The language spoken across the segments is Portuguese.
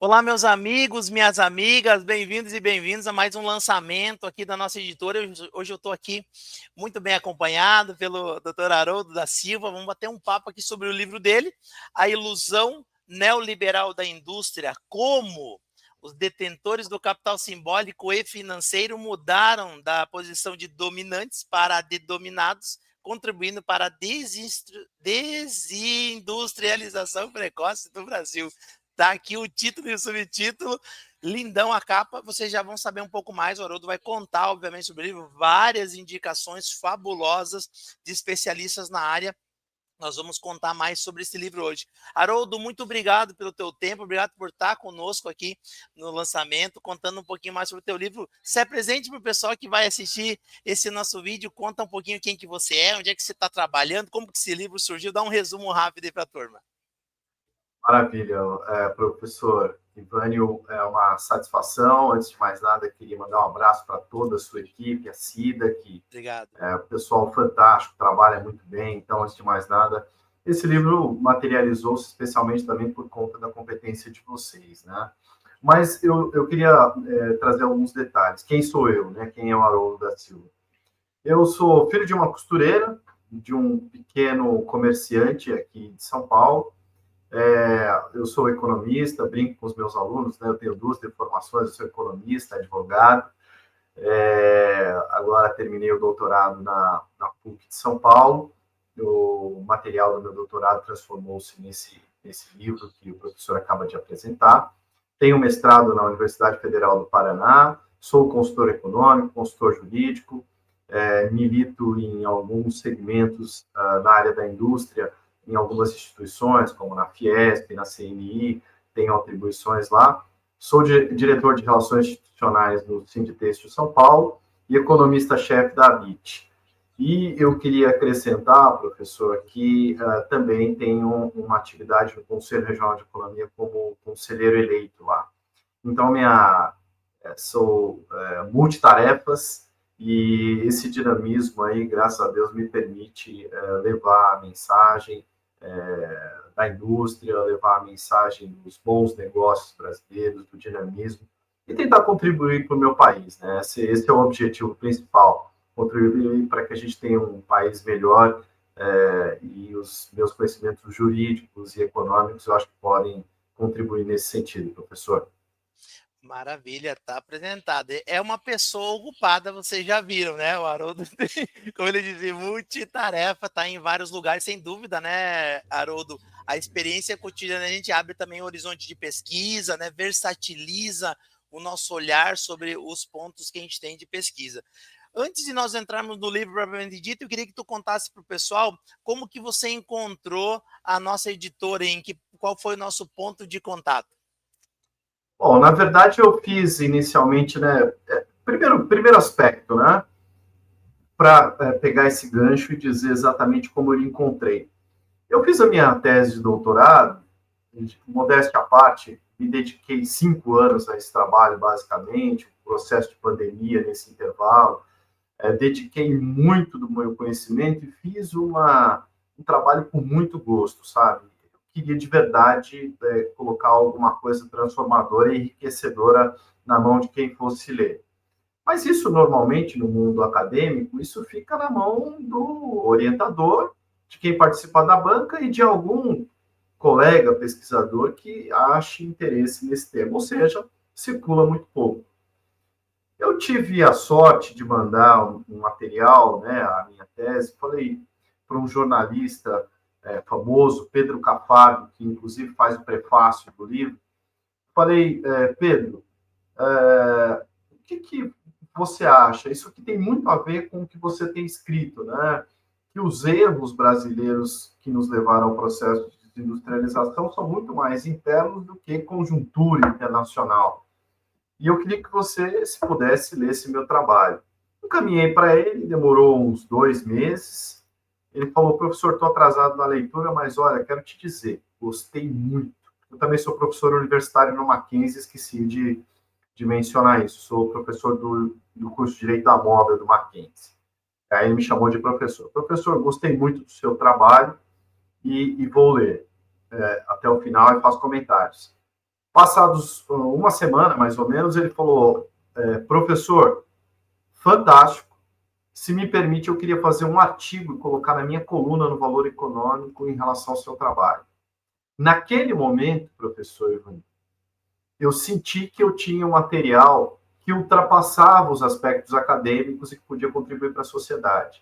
Olá, meus amigos, minhas amigas, bem-vindos e bem-vindos a mais um lançamento aqui da nossa editora. Hoje eu estou aqui muito bem acompanhado pelo Dr. Haroldo da Silva. Vamos bater um papo aqui sobre o livro dele, A Ilusão Neoliberal da Indústria, como os detentores do capital simbólico e financeiro mudaram da posição de dominantes para de dominados, contribuindo para a desindustrialização precoce do Brasil. Tá aqui o título e o subtítulo, lindão a capa, vocês já vão saber um pouco mais. O Haroldo vai contar, obviamente, sobre o livro, várias indicações fabulosas de especialistas na área. Nós vamos contar mais sobre esse livro hoje. Haroldo, muito obrigado pelo teu tempo, obrigado por estar conosco aqui no lançamento, contando um pouquinho mais sobre o teu livro. Se apresente para o pessoal que vai assistir esse nosso vídeo, conta um pouquinho quem que você é, onde é que você está trabalhando, como que esse livro surgiu, dá um resumo rápido aí para a turma. Maravilha, professor Ivânio, é uma satisfação. Antes de mais nada, queria mandar um abraço para toda a sua equipe, a Cida, que Obrigado. é o pessoal fantástico, trabalha muito bem. Então, antes de mais nada, esse livro materializou-se especialmente também por conta da competência de vocês, né? Mas eu queria trazer alguns detalhes. Quem sou eu, né? Quem é o Haroldo da Silva? Eu sou filho de uma costureira, de um pequeno comerciante aqui de São Paulo. Eu sou economista, brinco com os meus alunos, né? Eu tenho duas formações, eu sou economista, advogado. Agora terminei o doutorado na PUC de São Paulo. O material do meu doutorado transformou-se nesse livro que o professor acaba de apresentar. Tenho mestrado na Universidade Federal do Paraná, sou consultor econômico, consultor jurídico, milito em alguns segmentos na área da indústria, em algumas instituições, como na Fiesp, na CNI, tenho atribuições lá. Sou diretor de Relações Institucionais no Sinditêxtil São Paulo e economista-chefe da ABIT. E eu queria acrescentar, professor, que também tenho uma atividade no Conselho Regional de Economia como conselheiro eleito lá. Então, sou multitarefas e esse dinamismo aí, graças a Deus, me permite levar a mensagem da indústria, levar a mensagem dos bons negócios brasileiros, do dinamismo, e tentar contribuir para o meu país, né? Esse é o objetivo principal, contribuir para que a gente tenha um país melhor, e os meus conhecimentos jurídicos e econômicos, eu acho que podem contribuir nesse sentido, professor. Maravilha, tá apresentado. É uma pessoa ocupada, vocês já viram, né? O Haroldo tem, como ele dizia, multitarefa, tá em vários lugares, sem dúvida, né, Haroldo? A experiência cotidiana, a gente abre também o horizonte de pesquisa, né? Versatiliza o nosso olhar sobre os pontos que a gente tem de pesquisa. Antes de nós entrarmos no livro propriamente dito, eu queria que tu contasse para o pessoal como que você encontrou a nossa editora, qual foi o nosso ponto de contato. Bom, na verdade, eu fiz inicialmente, né? Primeiro aspecto, né? Para pegar esse gancho e dizer exatamente como eu encontrei. Eu fiz a minha tese de doutorado, modéstia à parte, me dediquei 5 anos a esse trabalho, basicamente, o processo de pandemia nesse intervalo, dediquei muito do meu conhecimento e fiz um trabalho com muito gosto, sabe? Eu queria de verdade colocar alguma coisa transformadora e enriquecedora na mão de quem fosse ler. Mas isso, normalmente, no mundo acadêmico, isso fica na mão do orientador, de quem participa da banca e de algum colega pesquisador que ache interesse nesse tema, ou seja, circula muito pouco. Eu tive a sorte de mandar um material, né, a minha tese, falei para um jornalista famoso, Pedro Cafardo, que inclusive faz o prefácio do livro, falei, Pedro, o que você acha? Isso aqui tem muito a ver com o que você tem escrito, né? Que os erros brasileiros que nos levaram ao processo de desindustrialização são muito mais internos do que conjuntura internacional. E eu queria que você, se pudesse, lesse meu trabalho. Encaminhei para ele, demorou uns 2 meses. Ele falou, professor, estou atrasado na leitura, mas olha, quero te dizer, gostei muito. Eu também sou professor universitário no Mackenzie, esqueci de mencionar isso. Sou professor do curso de Direito da Moda do Mackenzie. Aí ele me chamou de professor. Professor, gostei muito do seu trabalho e vou ler até o final e faço comentários. Passados uma semana, mais ou menos, ele falou, professor, fantástico, se me permite, eu queria fazer um artigo e colocar na minha coluna no Valor Econômico em relação ao seu trabalho. Naquele momento, professor Ivan, eu senti que eu tinha um material que ultrapassava os aspectos acadêmicos e que podia contribuir para a sociedade.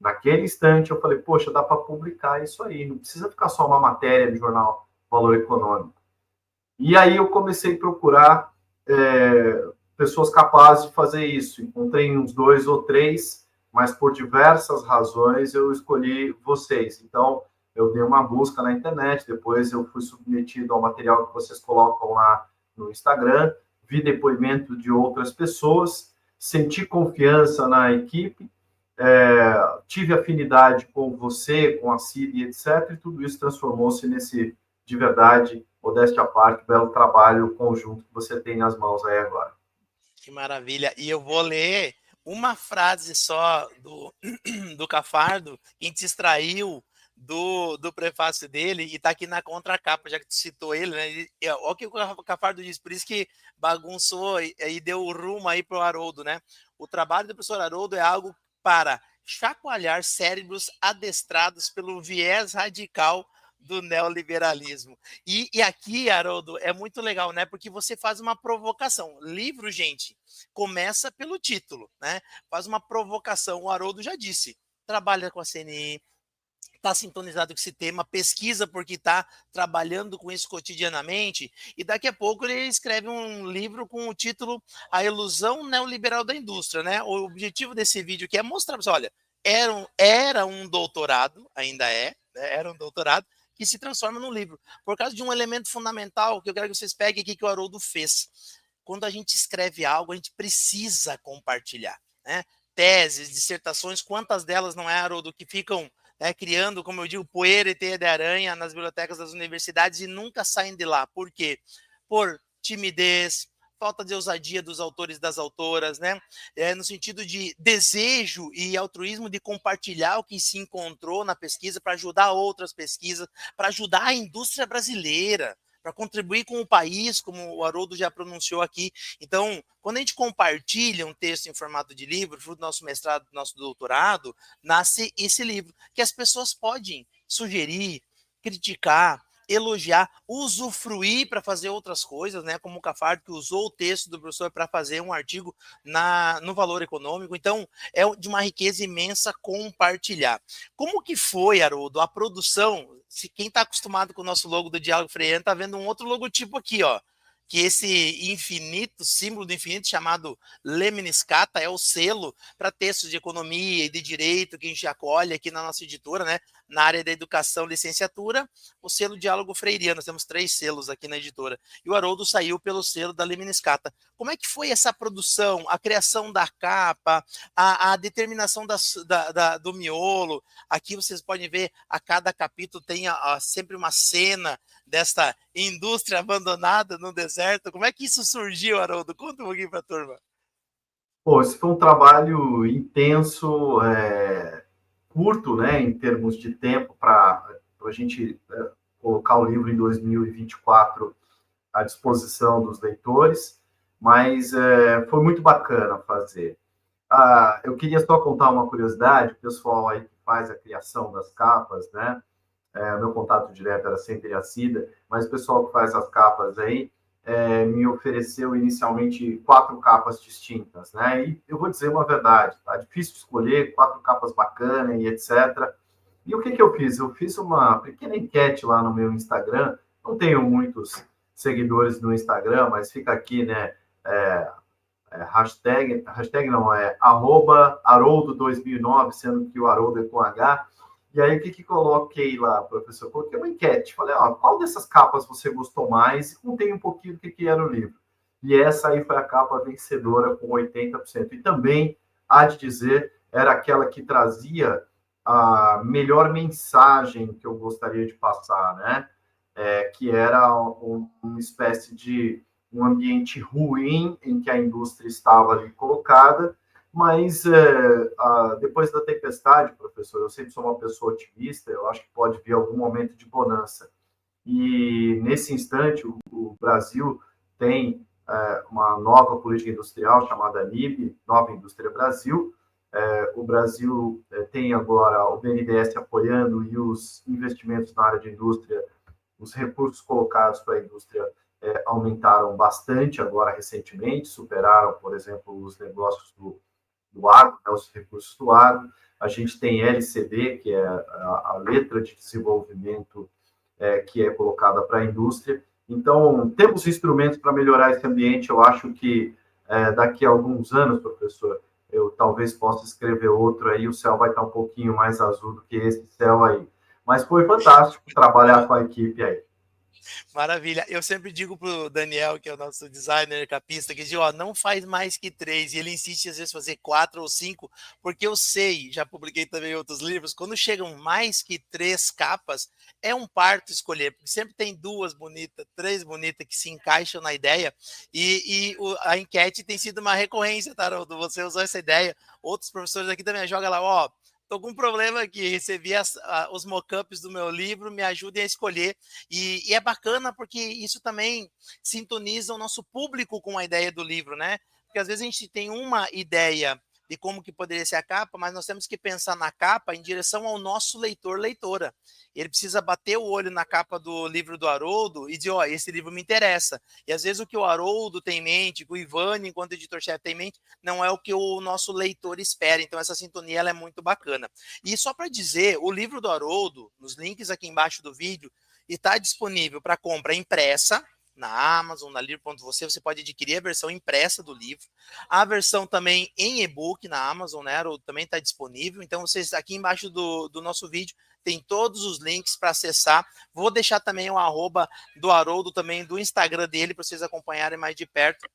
Naquele instante, eu falei, poxa, dá para publicar isso aí, não precisa ficar só uma matéria no jornal Valor Econômico. E aí eu comecei a procurar pessoas capazes de fazer isso. Encontrei uns 2 ou 3, mas por diversas razões eu escolhi vocês. Então, eu dei uma busca na internet, depois eu fui submetido ao material que vocês colocam lá no Instagram, vi depoimento de outras pessoas, senti confiança na equipe, tive afinidade com você, com a Cid, etc., e tudo isso transformou-se nesse, de verdade, modéstia à parte, belo trabalho conjunto que você tem nas mãos aí agora. Que maravilha. E eu vou ler uma frase só do Cafardo, que a gente extraiu do prefácio dele e está aqui na contracapa, já que tu citou ele, né? Olha o que o Cafardo diz, por isso que bagunçou e deu o rumo aí para o Haroldo, né? O trabalho do professor Haroldo é algo para chacoalhar cérebros adestrados pelo viés radical do neoliberalismo. E aqui, Haroldo, é muito legal, né? Porque você faz uma provocação. Livro, gente, começa pelo título, né? Faz uma provocação. O Haroldo já disse, trabalha com a CNI, está sintonizado com esse tema, pesquisa porque está trabalhando com isso cotidianamente, e daqui a pouco ele escreve um livro com o título A Ilusão Neoliberal da Indústria, né? O objetivo desse vídeo aqui é mostrar, olha, era um doutorado, ainda né? Era um doutorado, que se transforma num livro, por causa de um elemento fundamental que eu quero que vocês peguem aqui que o Haroldo fez. Quando a gente escreve algo, a gente precisa compartilhar, né? Teses, dissertações, quantas delas não é, Haroldo, que ficam criando, como eu digo, poeira e teia de aranha nas bibliotecas das universidades e nunca saem de lá. Por quê? Por timidez, falta de ousadia dos autores e das autoras, né? No sentido de desejo e altruísmo de compartilhar o que se encontrou na pesquisa para ajudar outras pesquisas, para ajudar a indústria brasileira, para contribuir com o país, como o Haroldo já pronunciou aqui. Então, quando a gente compartilha um texto em formato de livro, fruto do nosso mestrado, do nosso doutorado, nasce esse livro, que as pessoas podem sugerir, criticar, elogiar, usufruir para fazer outras coisas, né? Como o Cafardo, que usou o texto do professor para fazer um artigo no Valor Econômico. Então, é de uma riqueza imensa compartilhar. Como que foi, Haroldo, a produção? Se quem está acostumado com o nosso logo do Diálogo Freiano está vendo um outro logotipo aqui, ó. Que esse infinito, símbolo do infinito chamado Lemniscata é o selo para textos de economia e de direito que a gente acolhe aqui na nossa editora, né? Na área da educação, licenciatura, o selo Diálogo Freiriano. Nós temos 3 selos aqui na editora. E o Haroldo saiu pelo selo da Lemniscata. Como é que foi essa produção, a criação da capa, a determinação do miolo? Aqui vocês podem ver, a cada capítulo tem sempre uma cena desta indústria abandonada no deserto. Como é que isso surgiu, Haroldo? Conta um pouquinho para a turma. Pô, esse foi um trabalho intenso, curto, né, em termos de tempo, para a gente colocar o livro em 2024 à disposição dos leitores, mas foi muito bacana fazer. Eu queria só contar uma curiosidade, o pessoal aí que faz a criação das capas, né, meu contato direto era sempre a Cida, mas o pessoal que faz as capas aí me ofereceu inicialmente 4 capas distintas, né? E eu vou dizer uma verdade, tá difícil escolher 4 capas bacanas e etc. E o que que eu fiz? Eu fiz uma pequena enquete lá no meu Instagram, não tenho muitos seguidores no Instagram, mas fica aqui, né? Hashtag não, @Haroldo2009, sendo que o Haroldo é com H. E aí, o que coloquei lá, professor? Coloquei uma enquete. Falei, qual dessas capas você gostou mais? E contei um pouquinho do que era o livro. E essa aí foi a capa vencedora com 80%. E também, há de dizer, era aquela que trazia a melhor mensagem que eu gostaria de passar, né? Que era uma espécie de um ambiente ruim em que a indústria estava ali colocada, mas depois da tempestade, professor, eu sempre sou uma pessoa otimista, eu acho que pode vir algum momento de bonança. e nesse instante o Brasil tem uma nova política industrial chamada NIB, Nova Indústria Brasil. O Brasil tem agora o BNDES apoiando e os investimentos na área de indústria, os recursos colocados para a indústria aumentaram bastante agora recentemente, superaram, por exemplo, os negócios do agro, né, os recursos do agro. A gente tem LCD, que é a letra de desenvolvimento que é colocada para a indústria. Então, temos instrumentos para melhorar esse ambiente. Eu acho que daqui a alguns anos, professor, eu talvez possa escrever outro aí, o céu vai estar um pouquinho mais azul do que esse céu aí. Mas foi fantástico trabalhar com a equipe aí. Maravilha. Eu sempre digo pro Daniel, que é o nosso designer capista, que diz, ó, não faz mais que 3. E ele insiste às vezes fazer 4 ou 5, porque eu sei, já publiquei também outros livros, quando chegam mais que 3 capas, é um parto escolher, porque sempre tem 2 bonitas, 3 bonitas que se encaixam na ideia. A enquete tem sido uma recorrência, Taroldo. Você usou essa ideia. Outros professores aqui também jogam lá, ó. Tô com um problema aqui, recebi os mockups do meu livro, me ajudem a escolher. E é bacana porque isso também sintoniza o nosso público com a ideia do livro, né? Porque às vezes a gente tem uma ideia de como que poderia ser a capa, mas nós temos que pensar na capa em direção ao nosso leitor, leitora. Ele precisa bater o olho na capa do livro do Haroldo e dizer, ó, esse livro me interessa. E às vezes o que o Haroldo tem em mente, que o Ivani, enquanto editor-chefe, tem em mente, não é o que o nosso leitor espera. Então essa sintonia ela é muito bacana. E só para dizer, o livro do Haroldo, nos links aqui embaixo do vídeo, está disponível para compra impressa na Amazon, na livro.você, você pode adquirir a versão impressa do livro, a versão também em e-book na Amazon, né, também está disponível, então vocês aqui embaixo do nosso vídeo tem todos os links para acessar, vou deixar também o arroba do Haroldo também, do Instagram dele, para vocês acompanharem mais de perto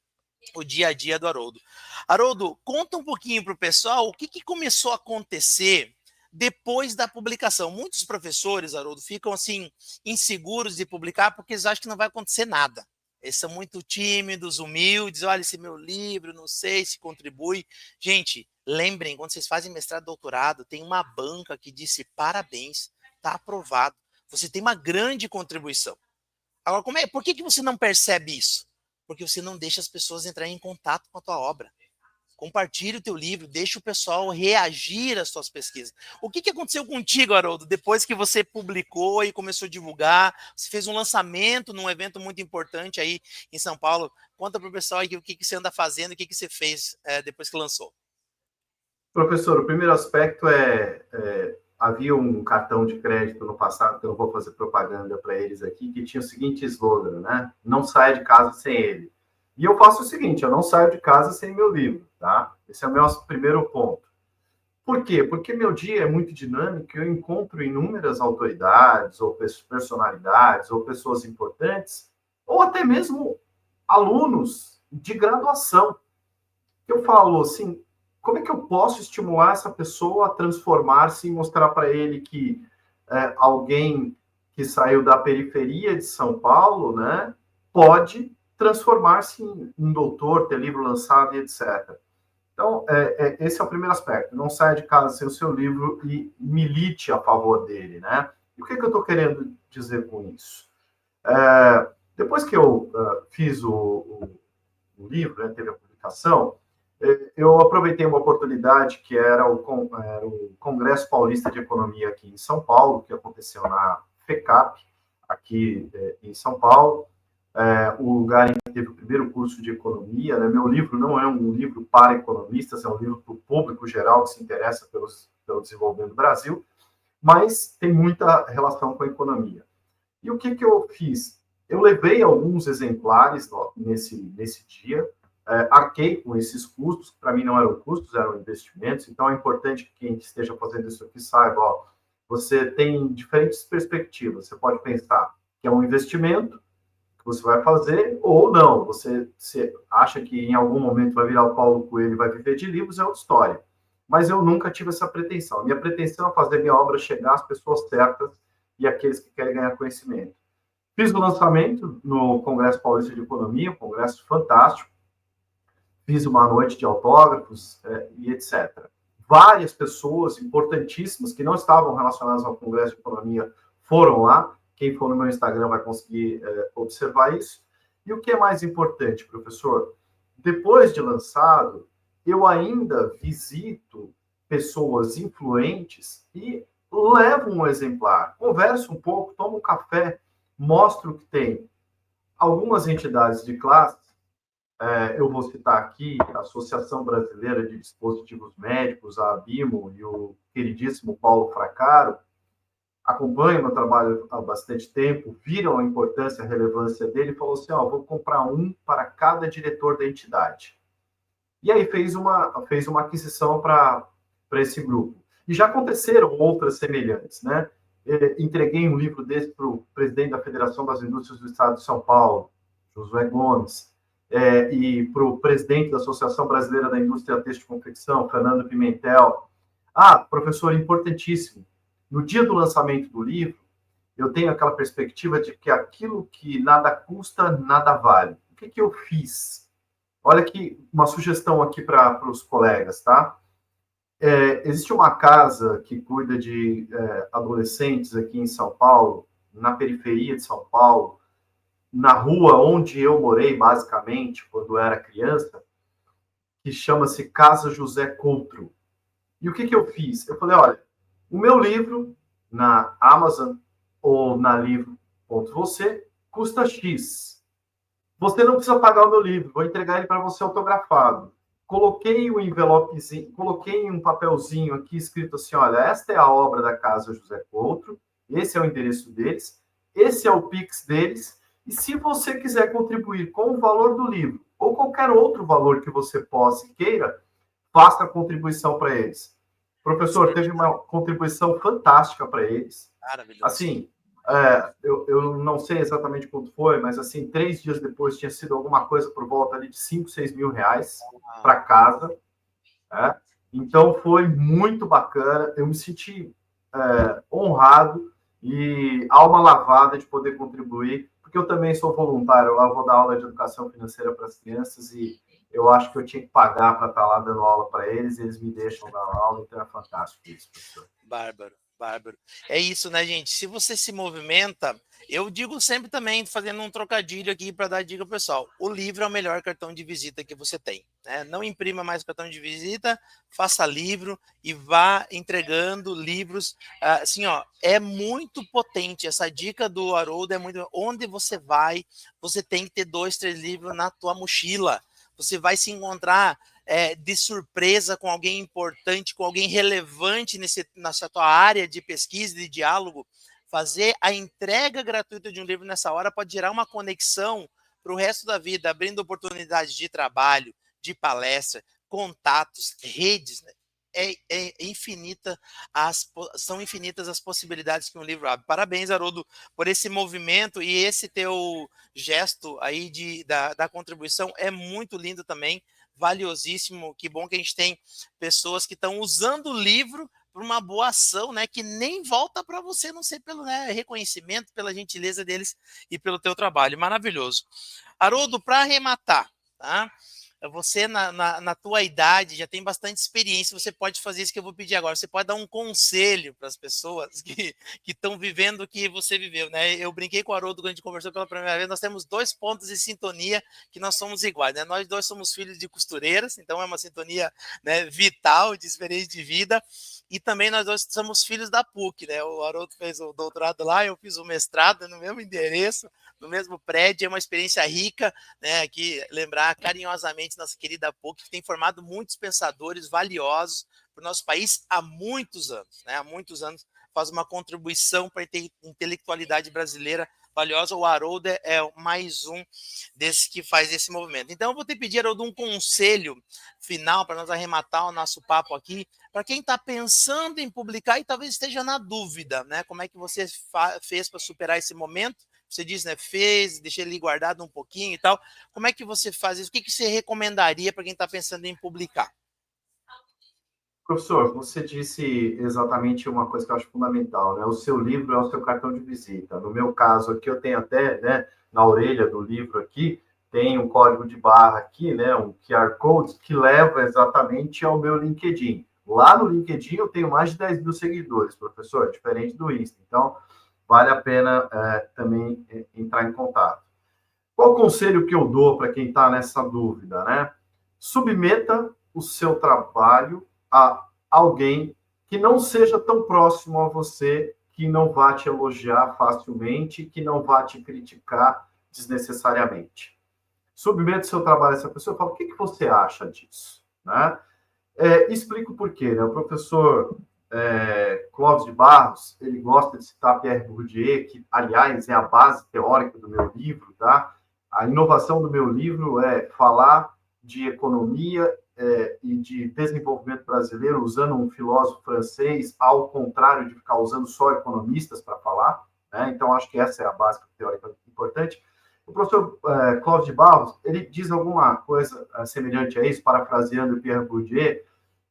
o dia a dia do Haroldo. Haroldo, conta um pouquinho para o pessoal o que começou a acontecer depois da publicação. Muitos professores, Haroldo, ficam assim inseguros de publicar porque eles acham que não vai acontecer nada. Eles são muito tímidos, humildes. Olha, esse meu livro, não sei se contribui. Gente, lembrem, quando vocês fazem mestrado e doutorado, tem uma banca que disse parabéns, está aprovado. Você tem uma grande contribuição. Agora, por que você não percebe isso? Porque você não deixa as pessoas entrarem em contato com a tua obra. Compartilhe o teu livro, deixa o pessoal reagir às tuas pesquisas. O que aconteceu contigo, Haroldo, depois que você publicou e começou a divulgar? Você fez um lançamento num evento muito importante aí em São Paulo. Conta para o pessoal aí o que você anda fazendo, o que você fez depois que lançou. Professor, o primeiro aspecto havia um cartão de crédito no passado, que eu não vou fazer propaganda para eles aqui, que tinha o seguinte slogan, né? Não saia de casa sem ele. E eu faço o seguinte, eu não saio de casa sem meu livro, tá? Esse é o meu primeiro ponto. Por quê? Porque meu dia é muito dinâmico, eu encontro inúmeras autoridades, ou personalidades, ou pessoas importantes, ou até mesmo alunos de graduação. Eu falo assim, como é que eu posso estimular essa pessoa a transformar-se e mostrar para ele que alguém que saiu da periferia de São Paulo, né, pode transformar-se em doutor, ter livro lançado e etc. Então, esse é o primeiro aspecto. Não saia de casa sem o seu livro e milite a favor dele, né? E o que eu estou querendo dizer com isso? Depois que eu fiz o livro, né, teve a publicação, eu aproveitei uma oportunidade que era o Congresso Paulista de Economia aqui em São Paulo, que aconteceu na FECAP, aqui em São Paulo, o lugar em que teve o primeiro curso de economia. Né? Meu livro não é um livro para economistas, é um livro para o público geral que se interessa pelo desenvolvimento do Brasil, mas tem muita relação com a economia. E o que eu fiz? Eu levei alguns exemplares nesse dia, arquei com esses custos, que para mim não eram custos, eram investimentos, então é importante que quem esteja fazendo isso aqui saiba, ó, você tem diferentes perspectivas, você pode pensar que é um investimento que você vai fazer, ou não, você acha que em algum momento vai virar o Paulo Coelho e vai viver de livros, é outra história. Mas eu nunca tive essa pretensão. Minha pretensão é fazer minha obra chegar às pessoas certas e àqueles que querem ganhar conhecimento. Fiz o lançamento no Congresso Paulista de Economia, um congresso fantástico. Fiz uma noite de autógrafos e etc. Várias pessoas importantíssimas que não estavam relacionadas ao Congresso de Economia foram lá. Quem for no meu Instagram vai conseguir observar isso. E o que é mais importante, professor? Depois de lançado, eu ainda visito pessoas influentes e levo um exemplar, converso um pouco, tomo um café, mostro que tem algumas entidades de classe. Eu vou citar aqui a Associação Brasileira de Dispositivos Médicos, a ABIMO, e o queridíssimo Paulo Fracaro, acompanham meu trabalho há bastante tempo, viram a importância, a relevância dele, e falou assim, vou comprar um para cada diretor da entidade. E aí fez uma aquisição para esse grupo. E já aconteceram outras semelhantes, né? Entreguei um livro desse para o presidente da Federação das Indústrias do Estado de São Paulo, Josué Gomes, e para o presidente da Associação Brasileira da Indústria Têxtil e Confecção, Fernando Pimentel. Professor, importantíssimo, no dia do lançamento do livro, eu tenho aquela perspectiva de que aquilo que nada custa, nada vale. O que eu fiz? Olha aqui, uma sugestão aqui para os colegas, tá? Existe uma casa que cuida de adolescentes aqui em São Paulo, na periferia de São Paulo, na rua onde eu morei, basicamente, quando era criança, que chama-se Casa José Coutro. E o que eu fiz? Eu falei, olha, o meu livro, na Amazon ou na livro.você, custa X. Você não precisa pagar o meu livro, vou entregar ele para você autografado. Coloquei um envelopezinho, coloquei um papelzinho aqui escrito assim, olha, esta é a obra da Casa José Coutro, esse é o endereço deles, esse é o Pix deles, e se você quiser contribuir com o valor do livro, ou qualquer outro valor que você possa e queira, faça a contribuição para eles. Professor, teve uma contribuição fantástica para eles. Maravilhoso. Assim, eu não sei exatamente quanto foi, mas assim, 3 dias depois tinha sido alguma coisa por volta ali de 5, 6 mil reais para casa. Né? Então, foi muito bacana. Eu me senti honrado e alma lavada de poder contribuir, porque eu também sou voluntário lá, vou dar aula de educação financeira para as crianças e eu acho que eu tinha que pagar para estar lá dando aula para eles, e eles me deixam dar aula, então é fantástico isso, professor. Bárbaro. É isso, né, gente? Se você se movimenta, eu digo sempre também, fazendo um trocadilho aqui para dar dica, pessoal, o livro é o melhor cartão de visita que você tem, né? Não imprima mais cartão de visita, faça livro e vá entregando livros. Assim, é muito potente. Essa dica do Haroldo é muito... Onde você vai, você tem que ter 2, 3 livros na tua mochila. Você vai se encontrar de surpresa com alguém importante, com alguém relevante nessa tua área de pesquisa, de diálogo. Fazer a entrega gratuita de um livro nessa hora pode gerar uma conexão para o resto da vida, abrindo oportunidades de trabalho, de palestra, contatos, redes, né? São infinitas as possibilidades que um livro abre. Parabéns, Haroldo, por esse movimento, e esse teu gesto aí da contribuição é muito lindo também, valiosíssimo. Que bom que a gente tem pessoas que estão usando o livro para uma boa ação, né, que nem volta para você, não sei pelo reconhecimento, pela gentileza deles e pelo teu trabalho. Maravilhoso. Haroldo, para arrematar, tá? Você, na tua idade, já tem bastante experiência, você pode fazer isso que eu vou pedir agora. Você pode dar um conselho para as pessoas que estão vivendo o que você viveu, né? Eu brinquei com o Haroldo quando a gente conversou pela primeira vez, nós temos 2 pontos de sintonia que nós somos iguais, né? Nós 2 somos filhos de costureiras, então é uma sintonia, né, vital, de experiência de vida, e também nós 2 somos filhos da PUC, né? O Haroldo fez o doutorado lá, eu fiz o mestrado no mesmo endereço, no mesmo prédio, é uma experiência rica, né? Aqui, lembrar carinhosamente nossa querida PUC, que tem formado muitos pensadores valiosos para o nosso país há muitos anos, né? Há muitos anos faz uma contribuição para a intelectualidade brasileira valiosa. O Haroldo é mais um desses que faz esse movimento. Então, eu vou te pedir, Haroldo, um conselho final para nós arrematar o nosso papo aqui, para quem está pensando em publicar e talvez esteja na dúvida, né? Como é que você fez para superar esse momento? Você disse, né? Fez, deixei ele guardado um pouquinho e tal. Como é que você faz isso? O que você recomendaria para quem está pensando em publicar? Professor, você disse exatamente uma coisa que eu acho fundamental, né? O seu livro é o seu cartão de visita. No meu caso aqui, eu tenho até, né, na orelha do livro aqui, tem um código de barra aqui, né, um QR Code, que leva exatamente ao meu LinkedIn. Lá no LinkedIn eu tenho mais de 10 mil seguidores, professor, diferente do Insta. Então, vale a pena também entrar em contato. Qual o conselho que eu dou para quem está nessa dúvida, né? Submeta o seu trabalho a alguém que não seja tão próximo a você, que não vá te elogiar facilmente, que não vá te criticar desnecessariamente. Submeta o seu trabalho a essa pessoa e fala, o que você acha disso? Né? Explico por quê. Né? O professor Clóvis de Barros, ele gosta de citar Pierre Bourdieu, que, aliás, é a base teórica do meu livro, tá? A inovação do meu livro é falar de economia e de desenvolvimento brasileiro usando um filósofo francês, ao contrário de ficar usando só economistas para falar, né? Então, acho que essa é a base teórica importante. O professor Clóvis de Barros, ele diz alguma coisa semelhante a isso, parafraseando Pierre Bourdieu,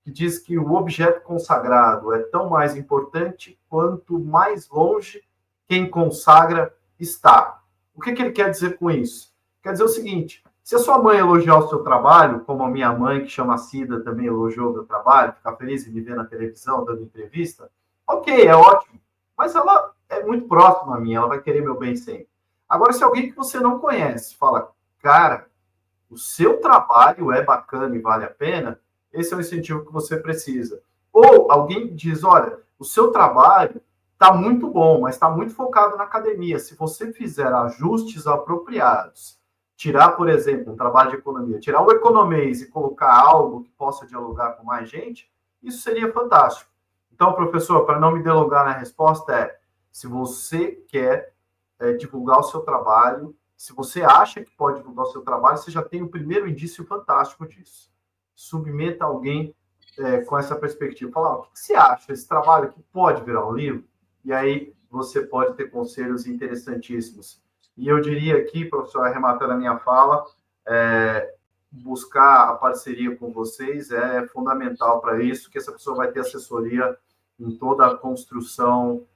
que diz que o objeto consagrado é tão mais importante quanto mais longe quem consagra está. O que ele quer dizer com isso? Quer dizer o seguinte, se a sua mãe elogiar o seu trabalho, como a minha mãe, que chama Cida, também elogiou o meu trabalho, ficar feliz em me ver na televisão, dando entrevista, ok, é ótimo, mas ela é muito próxima a mim, ela vai querer meu bem sempre. Agora, se alguém que você não conhece fala, cara, o seu trabalho é bacana e vale a pena, esse é o incentivo que você precisa. Ou alguém diz, olha, o seu trabalho está muito bom, mas está muito focado na academia. Se você fizer ajustes apropriados, tirar, por exemplo, um trabalho de economia, tirar o economês e colocar algo que possa dialogar com mais gente, isso seria fantástico. Então, professor, para não me delongar na resposta, se você quer divulgar o seu trabalho, se você acha que pode divulgar o seu trabalho, você já tem o primeiro indício fantástico disso. Submeta alguém com essa perspectiva. Falar, o que você acha? Esse trabalho aqui pode virar um livro? E aí você pode ter conselhos interessantíssimos. E eu diria aqui, professor, arrematando a minha fala, buscar a parceria com vocês é fundamental para isso, que essa pessoa vai ter assessoria em toda a construção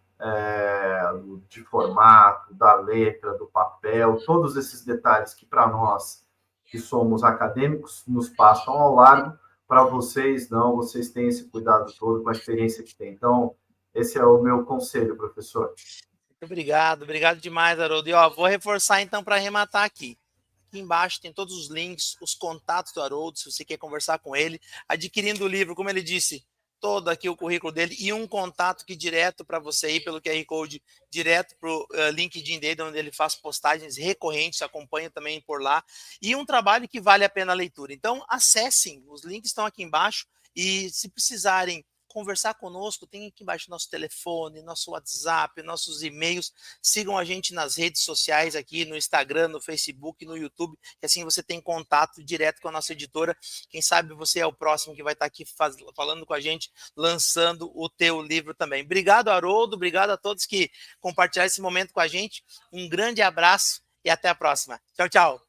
de formato, da letra, do papel, todos esses detalhes que para nós que somos acadêmicos nos passam ao largo, para vocês não, vocês têm esse cuidado todo com a experiência que tem. Então, esse é o meu conselho, professor. Muito obrigado, obrigado demais, Haroldo. E ó, vou reforçar então para arrematar aqui. Aqui embaixo tem todos os links, os contatos do Haroldo, se você quer conversar com ele, adquirindo o livro, como ele disse, todo aqui o currículo dele e um contato que direto para você aí, pelo QR Code, direto para o LinkedIn dele, onde ele faz postagens recorrentes, acompanha também por lá, e um trabalho que vale a pena a leitura. Então, acessem, os links estão aqui embaixo, e se precisarem conversar conosco, tem aqui embaixo nosso telefone, nosso WhatsApp, nossos e-mails. Sigam a gente nas redes sociais aqui, no Instagram, no Facebook, no YouTube, que assim você tem contato direto com a nossa editora. Quem sabe você é o próximo que vai estar aqui falando com a gente, lançando o teu livro também. Obrigado, Haroldo, obrigado a todos que compartilharam esse momento com a gente. Um grande abraço e até a próxima. Tchau, tchau.